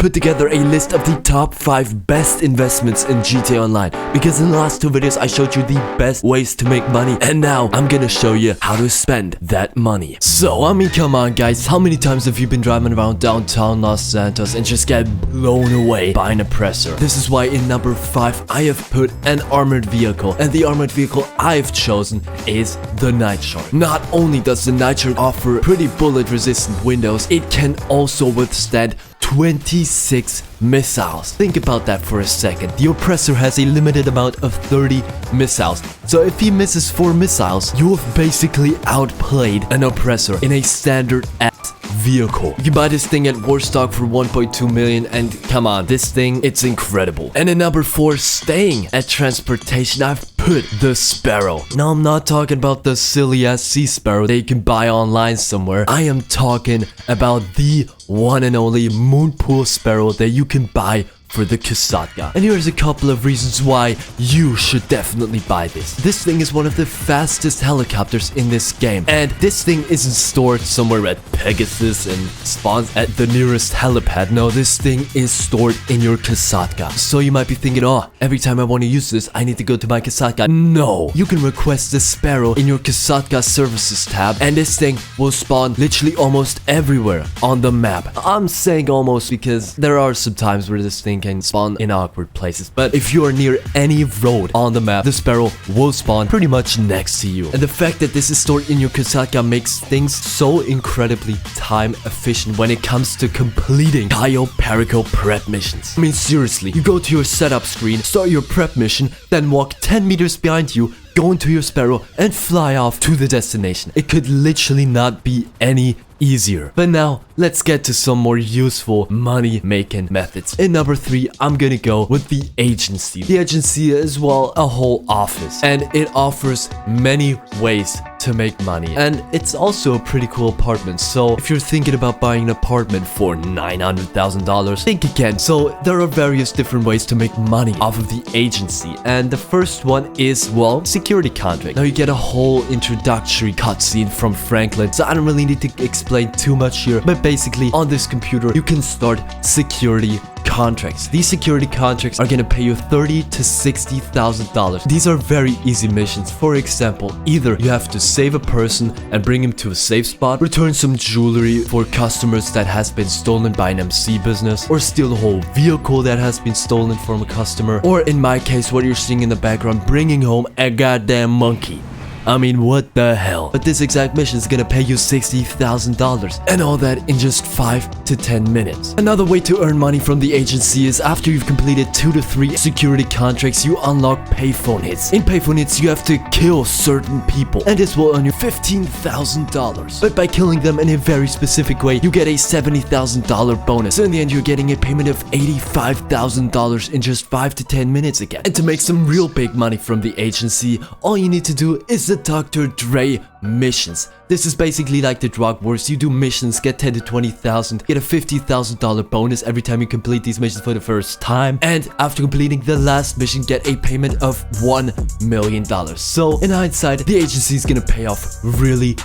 put together a list of the top 5 best investments in GTA Online, because in the last 2 videos I showed you the best ways to make money, and now I'm gonna show you how to spend that money. So I mean, come on guys, how many times have you been driving around downtown Los Santos and just get blown away by an oppressor? This is why in number 5 I have put an armored vehicle, and the armored vehicle I've chosen is the Nightshark. Not only does the Nightshark offer pretty bullet resistant windows, it can also withstand 26 missiles. Think about that for a second. The oppressor has a limited amount of 30 missiles. So if he misses 4 missiles, you have basically outplayed an oppressor in a standard ass vehicle. You can buy this thing at Warstock for 1.2 million, and come on, this thing, it's incredible. And in number 4, staying at transportation, I've put the Sparrow. Now I'm not talking about the silly ass sea sparrow that you can buy online somewhere. I am talking about the one and only Moonpool Sparrow that you can buy for the Kasatka. And here's a couple of reasons why you should definitely buy this. This thing is one of the fastest helicopters in this game, and this thing isn't stored somewhere at Pegasus and spawns at the nearest helipad. No, this thing is stored in your Kasatka. So you might be thinking, oh, every time I want to use this, I need to go to my Kasatka. No, you can request the Sparrow in your Kasatka services tab, and this thing will spawn literally almost everywhere on the map. I'm saying almost because there are some times where this thing can spawn in awkward places, but if you are near any road on the map, the Sparrow will spawn pretty much next to you. And the fact that this is stored in your Kasatka makes things so incredibly time efficient when it comes to completing Cayo Perico prep missions. I mean, seriously, you go to your setup screen, start your prep mission, then walk 10 meters behind you, go into your Sparrow, and fly off to the destination. It could literally not be any easier. But now, let's get to some more useful money-making methods. In number 3, I'm gonna go with the agency. The agency is, well, a whole office, and it offers many ways to make money, and it's also a pretty cool apartment. So if you're thinking about buying an apartment for $900,000, think again. So there are various different ways to make money off of the agency, and the first one is, well, security contract. Now you get a whole introductory cutscene from Franklin, so I don't really need to explain too much here, but basically on this computer you can start security contracts. These security contracts are gonna pay you $30,000 to $60,000. These are very easy missions. For example, either you have to save a person and bring him to a safe spot, return some jewelry for customers that has been stolen by an MC business, or steal a whole vehicle that has been stolen from a customer, or in my case, what you're seeing in the background, bringing home a goddamn monkey. I mean, what the hell? But this exact mission is gonna pay you $60,000, and all that in just 5 to 10 minutes. Another way to earn money from the agency is after you've completed 2 to 3 security contracts, you unlock payphone hits. In payphone hits, you have to kill certain people, and this will earn you $15,000. But by killing them in a very specific way, you get a $70,000 bonus. So in the end, you're getting a payment of $85,000 in just 5 to 10 minutes again. And to make some real big money from the agency, all you need to do is the Dr. Dre missions. This is basically like the drug wars. You do missions, get 10 to 20,000, get a $50,000 bonus every time you complete these missions for the first time, and after completing the last mission, get a payment of $1 million. So in hindsight, the agency is gonna pay off really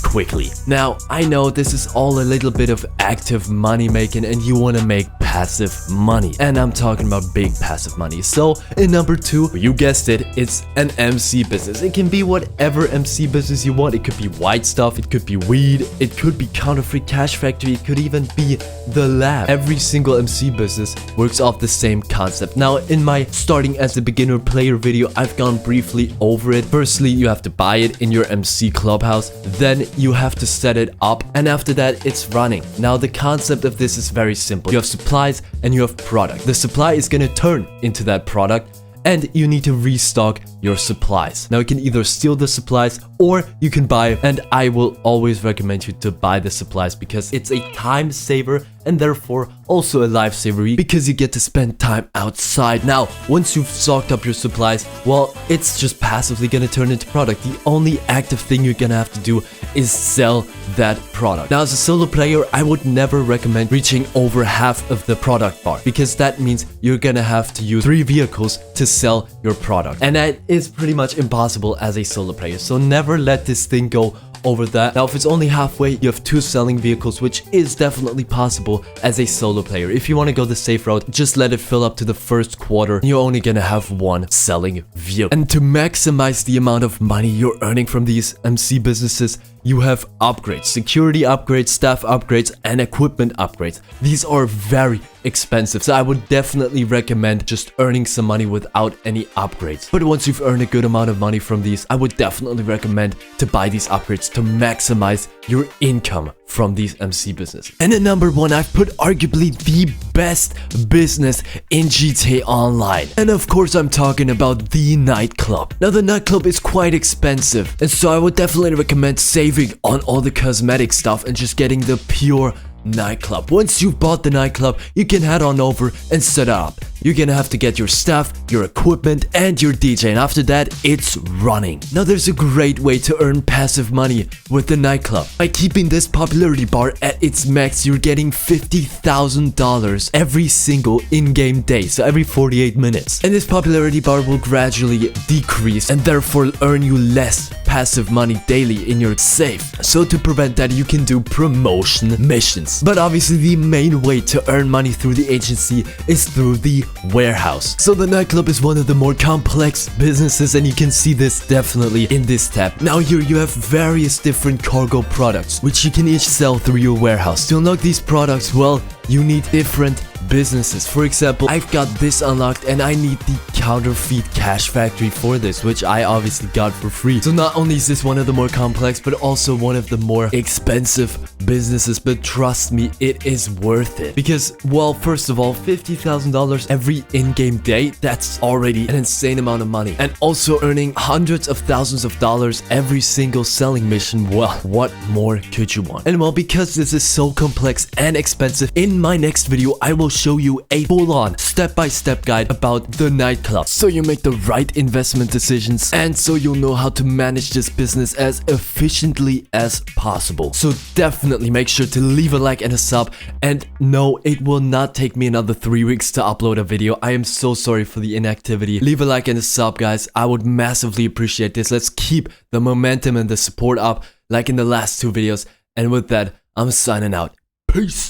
quickly. Now, I know this is all a little bit of active money making, and you want to make passive money, and I'm talking about big passive money. So in number 2, you guessed it, it's an MC business. It can be whatever MC business you want. It could be white stuff, it could be weed, it could be counterfeit cash factory, it could even be the lab. Every single MC business works off the same concept. Now, in my starting as a beginner player video, I've gone briefly over it. Firstly, you have to buy it in your MC clubhouse, then you have to set it up, and after that, it's running. Now, the concept of this is very simple. You have supplies and you have product. The supply is gonna turn into that product, and you need to restock your supplies. Now you can either steal the supplies or you can buy, and I will always recommend you to buy the supplies because it's a time saver and therefore also a lifesaver because you get to spend time outside. Now, once you've stocked up your supplies, well, it's just passively gonna turn into product. The only active thing you're gonna have to do is sell that product. Now, as a solo player, I would never recommend reaching over half of the product bar because that means you're gonna have to use 3 vehicles to sell your product, and that is pretty much impossible as a solo player. So never let this thing go over that. Now, if it's only halfway, you have 2 selling vehicles, which is definitely possible as a solo player. If you want to go the safe route, just let it fill up to the first quarter. You're only gonna have 1 selling vehicle. And to maximize the amount of money you're earning from these MC businesses, you have upgrades, security upgrades, staff upgrades, and equipment upgrades. These are very expensive, so I would definitely recommend just earning some money without any upgrades. But once you've earned a good amount of money from these, I would definitely recommend to buy these upgrades to maximize your income from these MC businesses. And at number 1, I've put arguably the best business in GTA Online. And of course, I'm talking about the Nightclub. Now, the Nightclub is quite expensive, and so I would definitely recommend saving on all the cosmetic stuff and just getting the pure Nightclub. Once you've bought the Nightclub, you can head on over and set up. You're gonna have to get your stuff, your equipment, and your DJ, and after that, it's running. Now, there's a great way to earn passive money with the Nightclub. By keeping this popularity bar at its max, you're getting $50,000 every single in-game day, so every 48 minutes. And this popularity bar will gradually decrease and therefore earn you less passive money daily in your safe. So to prevent that, you can do promotion missions. But obviously, the main way to earn money through the agency is through the warehouse. So the Nightclub is one of the more complex businesses, and you can see this definitely in this tab. Now here you have various different cargo products, which you can each sell through your warehouse. To unlock these products, well, you need different businesses. For example, I've got this unlocked and I need the counterfeit cash factory for this, which I obviously got for free. So not only is this one of the more complex, but also one of the more expensive businesses, but trust me, it is worth it. Because, well, first of all, $50,000 every in-game day, that's already an insane amount of money. And also earning hundreds of thousands of dollars every single selling mission, well, what more could you want? And well, because this is so complex and expensive, in my next video, I will show you a full-on step-by-step guide about the Nightclub, so you make the right investment decisions and so you'll know how to manage this business as efficiently as possible. So definitely make sure to leave a like and a sub, and no, it will not take me another 3 weeks to upload a video. I am so sorry for the inactivity. Leave a like and a sub, guys. I would massively appreciate this. Let's keep the momentum and the support up like in the last 2 videos, and with that, I'm signing out. Peace.